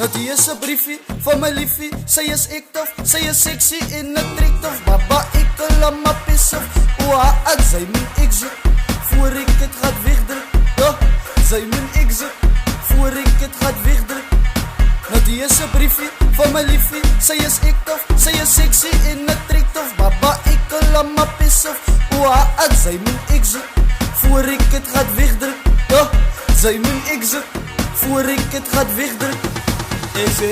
Nou die is 'n briefie van my liefie. Sy is ektof, sy is sexy en 'n trektof. Baba ek al my pisof. Oha, sy moet exit voor ek het gaat wegdruk. Ja, sy moet exit voor ek het gaat wegdruk. Nou die is 'n briefie van my liefie. Sy is ektof, sy is sexy en 'n trektof. Baba ek al my pisof. Oha, sy moet exit voor ek het gaat wegdruk. Ja, sy moet exit voor ek het gaat wegdruk. Ek sê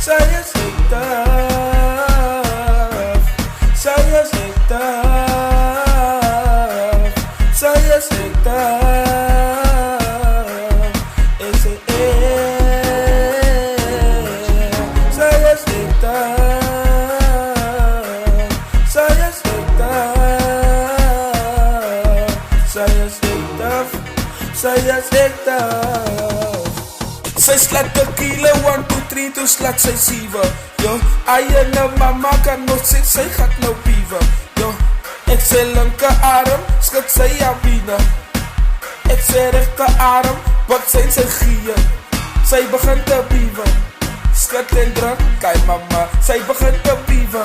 sy is ektof, sy is ektof, sy is ektof. Ek sê sy is ektof, sy is ektof, sy is ektof, sy is ektof. Sy slat tequila, 1, 2, 3, toe slat sy 7. Yo, eie nou mama kan nog sê, sy gaat nou piewe. Yo, ek sê linker arm, skud sy abine. Ek sê rechter arm, wat sy gieën. Sy begin te piewe. Skud en druk, kijk mama, sy begin te piewe.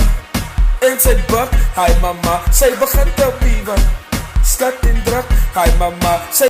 En sy buk, hi mama, sy begin te piewe. Skud en druk, hi mama, sy